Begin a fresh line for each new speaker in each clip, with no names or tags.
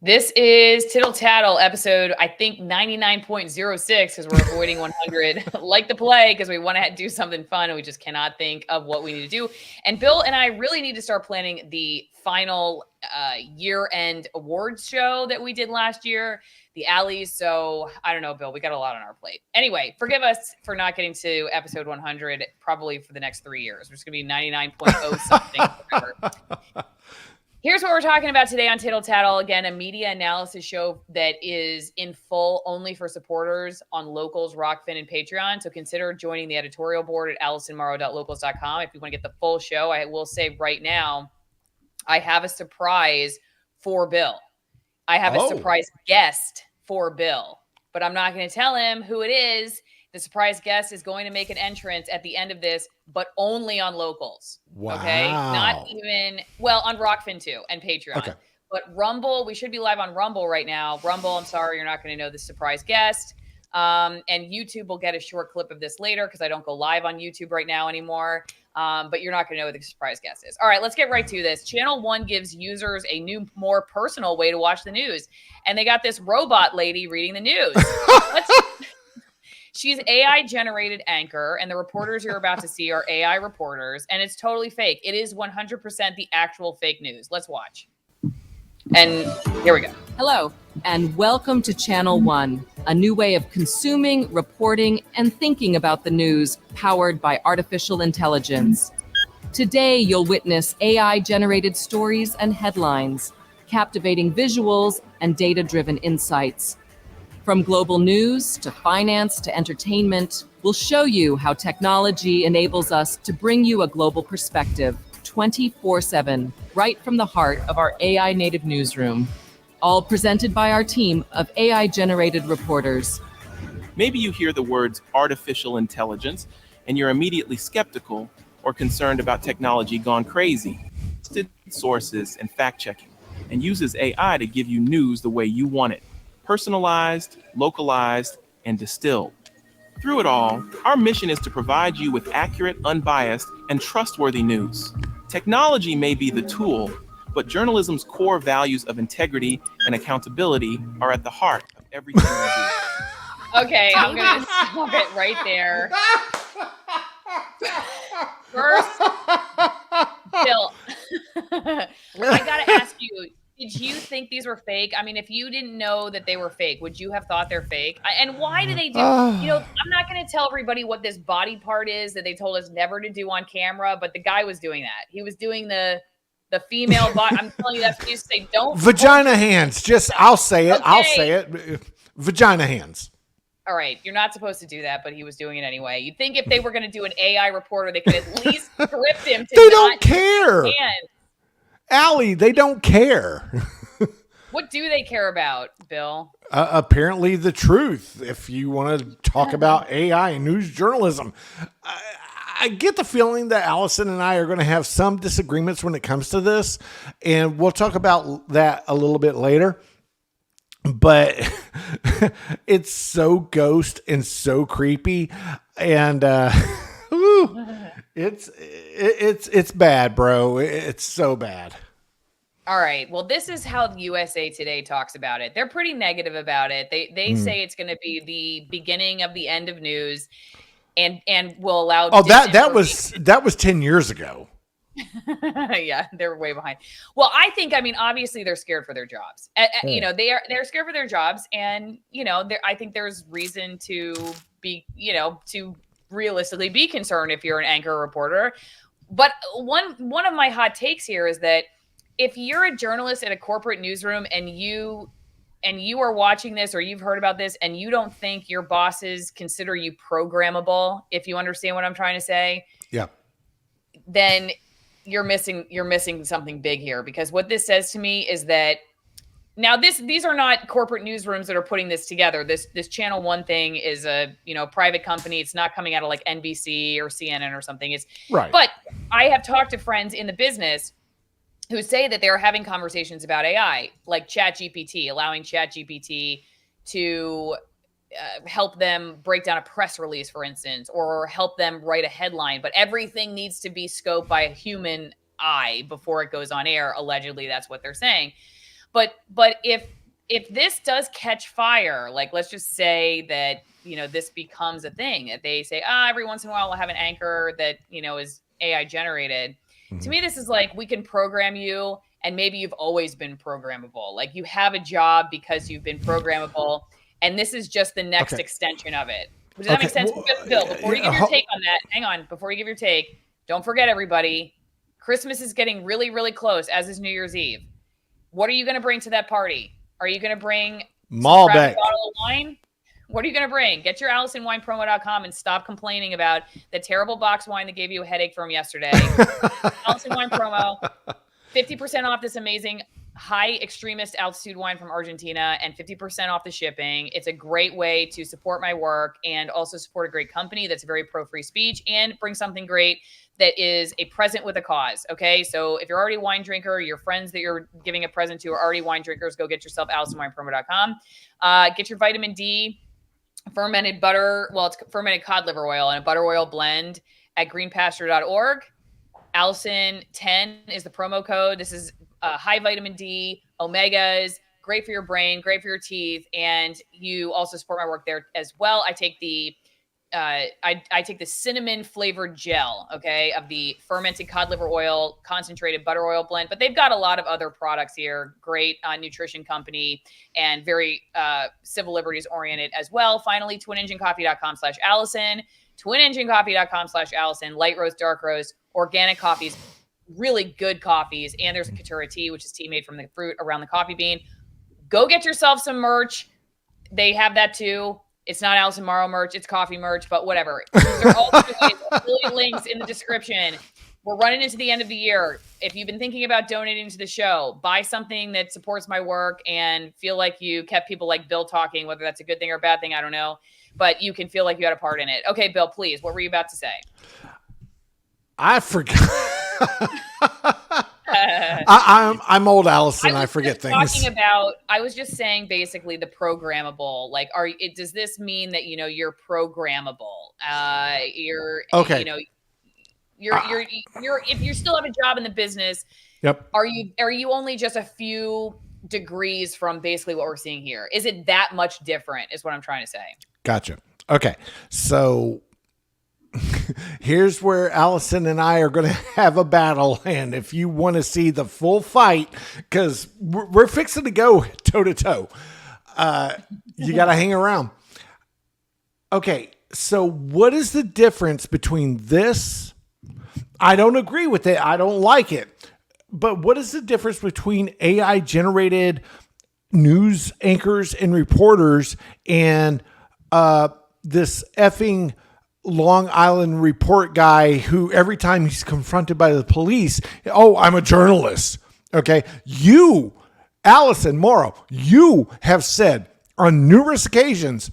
This is Tittle Tattle episode, I think 99.06 because we're avoiding 100 like the play because we want to do something fun and we just cannot think of what we need to do. And Bill and I really need to start planning the final year-end awards show that we did last year, the Alleys. So I don't know, Bill, we got a lot on our plate. Anyway, forgive us for not getting to episode 100 probably for the next 3 years. It's going to be 99.0 something. Here's what we're talking about today on Tittle Tattle. Again, a media analysis show that is in full only for supporters on Locals, Rockfin, and Patreon. So consider joining the editorial board at AllisonMorrow.locals.com if you want to get the full show. I will say right now, I have a surprise for Bill. I have a surprise guest for Bill, but I'm not going to tell him who it is. The surprise guest is going to make an entrance at the end of this, but only on Locals.
Wow.
Okay? Not even, well, on Rockfin too and Patreon.
Okay.
But Rumble, we should be live on Rumble right now. Rumble, I'm sorry, you're not going to know the surprise guest. And YouTube will get a short clip of this later because I don't go live on YouTube right now anymore. But you're not going to know who the surprise guest is. All right, let's get right to this. Channel One gives users a new, more personal way to watch the news. And they got this robot lady reading the news. She's AI-generated anchor, and the reporters you're about to see are AI reporters, and it's totally fake. It is 100% the actual fake news. Let's watch. And here we go.
Hello, and welcome to Channel One, a new way of consuming, reporting, and thinking about the news powered by artificial intelligence. Today, you'll witness AI-generated stories and headlines, captivating visuals, and data-driven insights. From global news to finance to entertainment, we'll show you how technology enables us to bring you a global perspective 24/7, right from the heart of our AI native newsroom. All presented by our team of AI-generated reporters.
Maybe you hear the words artificial intelligence and you're immediately skeptical or concerned about technology gone crazy. Sources and fact-checking, and uses AI to give you news the way you want it. Personalized, localized, and distilled. Through it all, our mission is to provide you with accurate, unbiased, and trustworthy news. Technology may be the tool, but journalism's core values of integrity and accountability are at the heart of everything we do.
Okay, I'm going to stop it right there. First, Bill, I got to ask you, did you think these were fake? I mean, if you didn't know that they were fake, would you have thought they're fake? And why do they do, I'm not going to tell everybody what this body part is that they told us never to do on camera, but the guy was doing that. He was doing the female body. I'm telling you, that's what you say. Don't.
Vagina hands. I'll say it. Okay. I'll say it. Vagina hands.
All right. You're not supposed to do that, but he was doing it anyway. You'd think if they were going to do an AI reporter, they could at least script him to
They don't care. Allie, they don't care.
What do they care about, Bill?
Apparently the truth. If you want to talk about AI and news journalism, I get the feeling that Allison and I are going to have some disagreements when it comes to this, and we'll talk about that a little bit later. But it's so ghost and so creepy, and it's bad, bro. It's so bad.
All right. Well, this is how USA Today talks about it. They're pretty negative about it. They say it's going to be the beginning of the end of news, and will allow.
Oh, that was 10 years ago.
Yeah, they're way behind. Well, I mean, obviously they're scared for their jobs. You know, they're scared for their jobs, and you know, I think there's reason to be, to realistically be concerned if you're an anchor reporter. But one of my hot takes here is that if you're a journalist in a corporate newsroom and you are watching this or you've heard about this and you don't think your bosses consider you programmable, if you understand what I'm trying to say,
yeah,
then you're missing something big here, because what this says to me is that now these are not corporate newsrooms that are putting this together. This Channel One thing is a private company. It's not coming out of like NBC or CNN or something. It's right. But I have talked to friends in the business who say that they're having conversations about AI, like ChatGPT, allowing ChatGPT to help them break down a press release, for instance, or help them write a headline. But everything needs to be scoped by a human eye before it goes on air. Allegedly, that's what they're saying. But if this does catch fire, like let's just say that, this becomes a thing that they say, every once in a while we'll have an anchor that, is AI generated. To me, this is like, we can program you, and maybe you've always been programmable. Like you have a job because you've been programmable, and this is just the next extension of it. Does that make sense? Bill, before you give your take on that, hang on. Before you give your take, don't forget, everybody, Christmas is getting really, really close, as is New Year's Eve. What are you going to bring to that party? Are you going to bring
Malbec,
a bottle of wine? What are you going to bring? Get your AllisonWinePromo.com and stop complaining about the terrible box wine that gave you a headache from yesterday. Allison Wine Promo, 50% off this amazing high extremist altitude wine from Argentina and 50% off the shipping. It's a great way to support my work and also support a great company that's very pro free speech and bring something great that is a present with a cause. Okay. So if you're already a wine drinker, your friends that you're giving a present to are already wine drinkers, go get yourself AllisonWinePromo.com. Get your vitamin D fermented butter. Well, it's fermented cod liver oil and a butter oil blend at greenpasture.org. Allison 10 is the promo code. This is high vitamin D, omegas, great for your brain, great for your teeth. And you also support my work there as well. I take the I take the cinnamon flavored gel, okay, of the fermented cod liver oil, concentrated butter oil blend, but they've got a lot of other products here. Great nutrition company and very civil liberties oriented as well. Finally, twinenginecoffee.com/Allison, twinenginecoffee.com/Allison, light roast, dark roast, organic coffees, really good coffees. And there's a Katura tea, which is tea made from the fruit around the coffee bean. Go get yourself some merch. They have that too. It's not Allison Morrow merch, it's coffee merch, but whatever. These are all affiliate links in the description. We're running into the end of the year. If you've been thinking about donating to the show, buy something that supports my work and feel like you kept people like Bill talking, whether that's a good thing or a bad thing, I don't know. But you can feel like you had a part in it. Okay, Bill, please, what were you about to say?
I forgot. I'm old Allison. I forget things.
I was just saying basically the programmable. Like, does this mean that you're programmable? You're okay. You're if you still have a job in the business.
Yep.
Are you only just a few degrees from basically what we're seeing here? Is it that much different? Is what I'm trying to say.
Gotcha. Okay, so. Here's where Allison and I are going to have a battle. And if you want to see the full fight, because we're fixing to go toe to toe, you got to hang around. Okay. So what is the difference between this? I don't agree with it. I don't like it. But what is the difference between AI generated news anchors and reporters and this effing Long Island Report guy who every time he's confronted by the police, I'm a journalist. Okay. You, Allison Morrow, you have said on numerous occasions,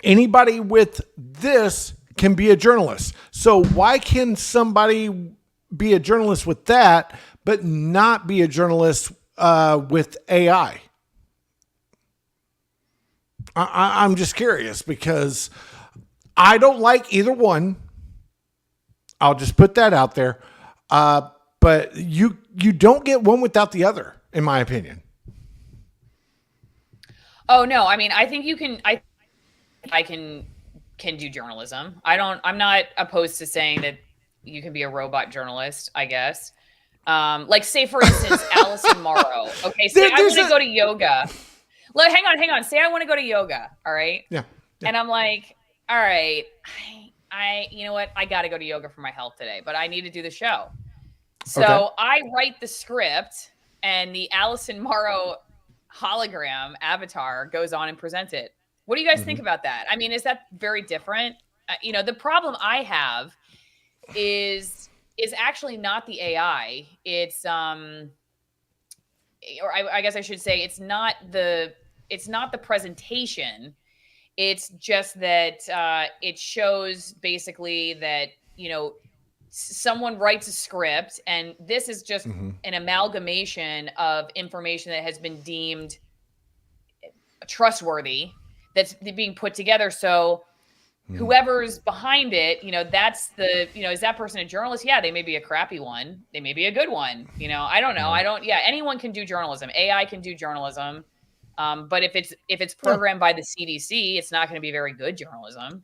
anybody with this can be a journalist. So why can somebody be a journalist with that, but not be a journalist with AI? I'm just curious because I don't like either one. I'll just put that out there. But you don't get one without the other, in my opinion.
Oh no, I mean, I think you can. I can do journalism. I'm not opposed to saying that you can be a robot journalist, I guess. Like say for instance, Allison Morrow. Okay, say I want to go to yoga. Look, hang on. Say I want to go to yoga. All right.
Yeah.
And I'm like, all right, I you know what? I got to go to yoga for my health today, but I need to do the show. So okay. I write the script and the Allison Morrow hologram avatar goes on and presents it. What do you guys think about that? I mean, is that very different? The problem I have is actually not the AI. It's or I guess I should say it's not the presentation. It's just that it shows basically that, someone writes a script and this is just an amalgamation of information that has been deemed trustworthy that's being put together. So whoever's behind it, that's is that person a journalist? Yeah, they may be a crappy one. They may be a good one. I don't know. Anyone can do journalism. AI can do journalism. But if it's programmed by the CDC, it's not going to be very good journalism.